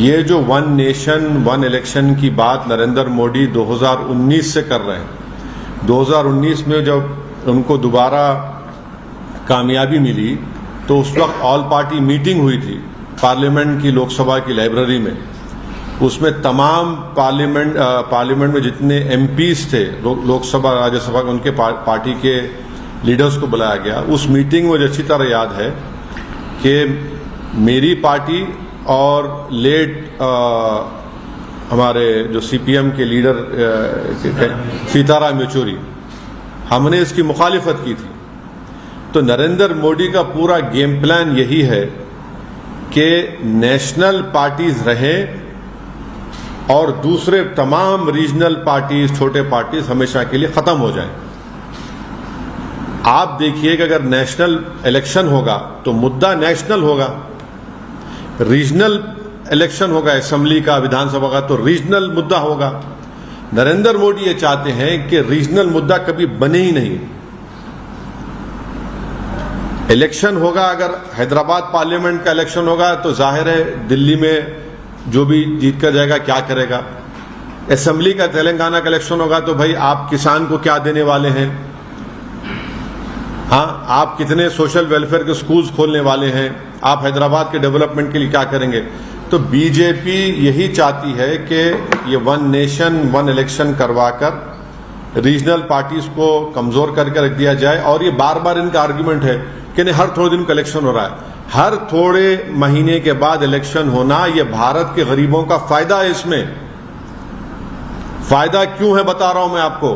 ये जो one nation one election की बात नरेंद्र मोदी 2019 से कर रहे हैं, 2019 में जब उनको दोबारा कामयाबी मिली तो उस वक्त ऑल पार्टी मीटिंग हुई थी पार्लियामेंट की, लोकसभा की लाइब्रेरी में। उसमें तमाम पार्लियामेंट में जितने एमपीज थे, लोकसभा राज्यसभा के, उनके पार्टी के लीडर्स को बुलाया गया। उस मीटिंग में मुझे अच्छी तरह याद है कि मेरी पार्टी और लेट हमारे जो सीपीएम के लीडर सीताराम येचुरी, हमने इसकी मुखालिफत की थी। तो नरेंद्र मोदी का पूरा गेम प्लान यही है कि नेशनल पार्टीज रहें और दूसरे तमाम रीजनल पार्टीज, छोटे पार्टीज हमेशा के लिए खत्म हो जाएं। आप देखिए कि अगर नेशनल इलेक्शन होगा तो मुद्दा नेशनल होगा, रीजनल इलेक्शन होगा असेंबली का, विधानसभा का, तो रीजनल मुद्दा होगा। नरेंद्र मोदी ये चाहते हैं कि रीजनल मुद्दा कभी बने ही नहीं। इलेक्शन होगा, अगर हैदराबाद पार्लियामेंट का इलेक्शन होगा तो जाहिर है दिल्ली में जो भी जीत कर जाएगा क्या करेगा। असेंबली का तेलंगाना का इलेक्शन होगा तो भाई आप किसान को क्या देने वाले हैं, हाँ, आप कितने सोशल वेलफेयर के स्कूल्स खोलने वाले हैं, आप हैदराबाद के डेवलपमेंट के लिए क्या करेंगे। तो बीजेपी यही चाहती है कि ये वन नेशन वन इलेक्शन करवाकर रीजनल पार्टीज को कमजोर करके रख दिया जाए। और ये बार बार इनका आर्ग्यूमेंट है कि नहीं, हर थोड़े दिन का इलेक्शन हो रहा है, हर थोड़े महीने के बाद इलेक्शन होना, ये भारत के गरीबों का फायदा है। इसमें फायदा क्यों है बता रहा हूं मैं आपको।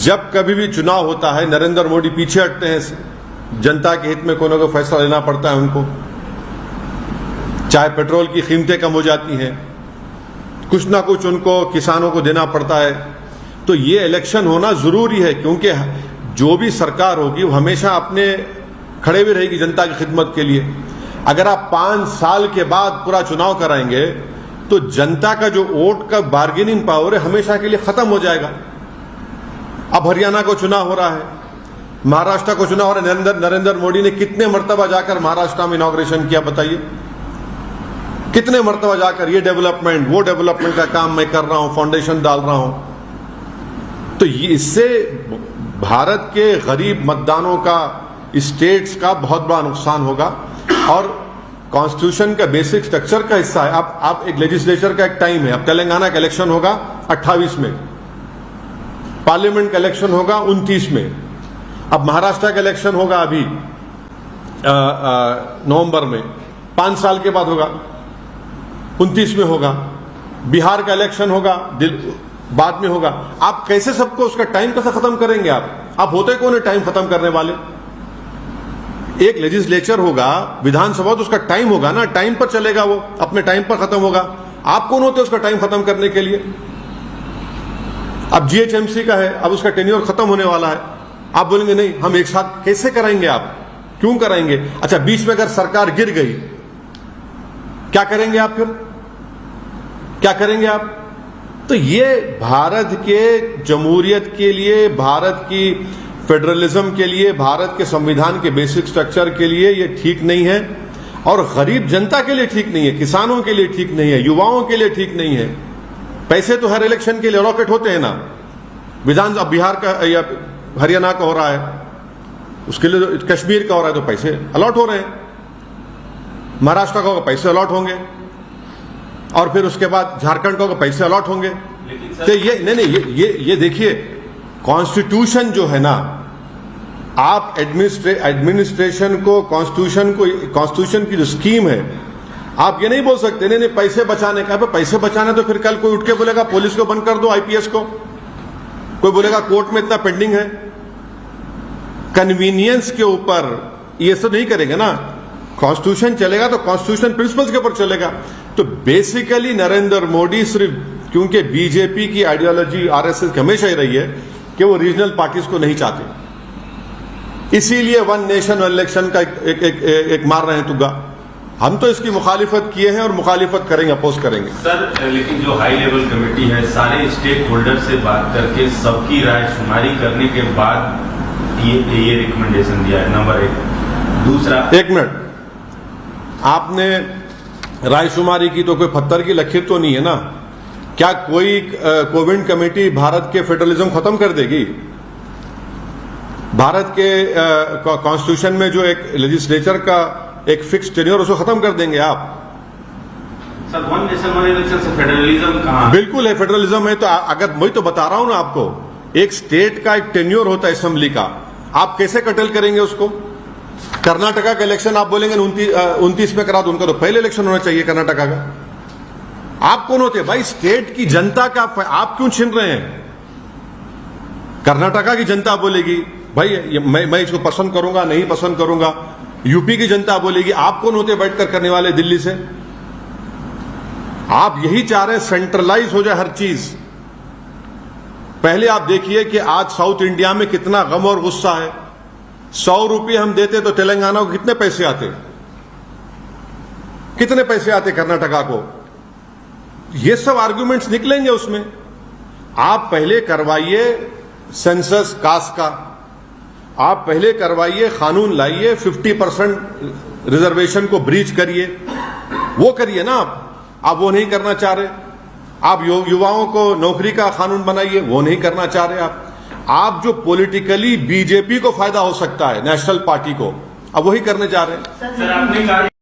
जब कभी भी चुनाव होता है नरेंद्र मोदी पीछे हटते हैं, जनता के हित में कोई ना कोई फैसला लेना पड़ता है उनको, चाहे पेट्रोल की कीमतें कम हो जाती हैं, कुछ ना कुछ उनको किसानों को देना पड़ता है। तो ये इलेक्शन होना जरूरी है क्योंकि जो भी सरकार होगी वो हमेशा अपने खड़े भी रहेगी जनता की खिदमत के लिए। अगर आप 5 साल के बाद पूरा चुनाव कराएंगे तो जनता का जो वोट का बार्गेनिंग पावर है हमेशा के लिए खत्म हो जाएगा। अब हरियाणा को चुनाव हो रहा है, महाराष्ट्र को चुनाव हो रहा है। नरेंद्र मोदी ने कितने मर्तबा जाकर महाराष्ट्र में इनॉग्रेशन किया बताइए, कितने मर्तबा जाकर ये डेवलपमेंट वो डेवलपमेंट का काम मैं कर रहा हूं, फाउंडेशन डाल रहा हूं। तो ये इससे भारत के गरीब मतदानों का, स्टेट्स का बहुत बड़ा नुकसान होगा और कॉन्स्टिट्यूशन का बेसिक स्ट्रक्चर का हिस्सा है। आप एक लेजिस्लेचर का एक टाइम है। अब तेलंगाना का इलेक्शन होगा 28 में, पार्लियामेंट का इलेक्शन होगा 29 में, अब महाराष्ट्र का इलेक्शन होगा अभी नवंबर में, 5 साल के बाद होगा, 29 में होगा, बिहार का इलेक्शन होगा बाद में होगा। आप कैसे सबको उसका टाइम कैसे खत्म करेंगे। आप होते कौन है टाइम खत्म करने वाले। एक लेजिस्लेचर होगा, विधानसभा, तो उसका टाइम होगा ना, टाइम पर चलेगा, वो अपने टाइम पर खत्म होगा। आप कौन होते उसका टाइम खत्म करने के लिए। अब जीएचएमसी का है, अब उसका टेन्योर खत्म होने वाला है, आप बोलेंगे नहीं हम एक साथ कैसे कराएंगे, आप क्यों कराएंगे। अच्छा, बीच में अगर सरकार गिर गई क्या करेंगे आप, फिर क्या करेंगे आप। तो ये भारत के जमहूरियत के लिए, भारत की फेडरलिज्म के लिए, भारत के संविधान के बेसिक स्ट्रक्चर के लिए ये ठीक नहीं है और गरीब जनता के लिए ठीक नहीं है, किसानों के लिए ठीक नहीं है, युवाओं के लिए ठीक नहीं है। पैसे तो हर इलेक्शन के लिए अलॉकेट होते हैं ना, विधान अब बिहार का या हरियाणा का हो रहा है, उसके लिए तो कश्मीर का हो रहा है तो पैसे अलॉट हो रहे हैं, महाराष्ट्र का होगा पैसे अलॉट होंगे और फिर उसके बाद झारखंड का होगा पैसे अलॉट होंगे। तो ये नहीं, ये देखिए कॉन्स्टिट्यूशन जो है ना, आप एडमिनिस्ट्रेशन को, कॉन्स्टिट्यूशन की जो स्कीम है, आप ये नहीं बोल सकते नहीं पैसे बचाने का। पैसे बचाने तो फिर कल कोई उठ के बोलेगा पुलिस को बंद कर दो, आईपीएस को, कोई बोलेगा कोर्ट में इतना पेंडिंग है। कन्वीनियंस के ऊपर ये सब नहीं करेंगे ना, कॉन्स्टिट्यूशन चलेगा तो कॉन्स्टिट्यूशन प्रिंसिपल्स के ऊपर चलेगा। तो बेसिकली नरेंद्र मोदी सिर्फ, क्योंकि बीजेपी की आइडियोलॉजी आरएसएस की हमेशा ही रही है कि वो रीजनल पार्टीज को नहीं चाहते, इसीलिए वन नेशन वन इलेक्शन का एक मार रहे हैं तुग्गा। हम तो इसकी मुखालिफत किए हैं और मुखालिफत करेंगे, अपोज करेंगे। सर, लेकिन जो हाई लेवल कमेटी है सारे स्टेक होल्डर से बात करके सबकी राय शुमारी करने के बाद ये रिकमेंडेशन दिया है, नंबर 1। दूसरा, 1 मिनट, आपने रायशुमारी की तो कोई पत्थर की लकीर तो नहीं है ना। क्या कोई कोविड कमेटी भारत के फेडरलिज्म खत्म कर देगी? भारत के कॉन्स्टिट्यूशन में जो एक लेजिस्लेचर का एक फिक्स टेन्योर, उसको खत्म कर देंगे आप? Sir, one nation one election से फेडरलिज्म कहाँ? बिल्कुल है, फेडरलिज्म है। तो अगर मैं तो बता रहा हूं ना आपको, एक स्टेट का एक टेन्योर होता है असेंबली का, आप कैसे कटल करेंगे उसको? कर्नाटका का इलेक्शन आप बोलेंगे 29 में करा दो, उनका तो पहले इलेक्शन होना चाहिए कर्नाटका का। आप कौन होते हैं भाई? स्टेट की जनता का आप क्यों छीन रहे हैं? कर्नाटका की जनता बोलेगी भाई मैं इसको पसंद करूंगा, नहीं पसंद करूंगा। यूपी की जनता बोलेगी। आप कौन होते बैठकर करने वाले दिल्ली से? आप यही चाह रहे हैं सेंट्रलाइज हो जाए हर चीज। पहले आप देखिए कि आज साउथ इंडिया में कितना गम और गुस्सा है। 100 रुपये हम देते तो तेलंगाना को कितने पैसे आते? कितने पैसे आते कर्नाटका को? ये सब आर्गुमेंट्स निकलेंगे उसमें। आप पहले करवाइए सेंसस कास्ट का, आप पहले करवाइए, कानून लाइए, 50% रिजर्वेशन को ब्रीच करिए, वो करिए ना आप वो नहीं करना चाह रहे। आप युवाओं को नौकरी का कानून बनाइए, वो नहीं करना चाह रहे आप जो पॉलिटिकली बीजेपी को फायदा हो सकता है, नेशनल पार्टी को, अब वही करने जा रहे हैं। सर, आपने कहा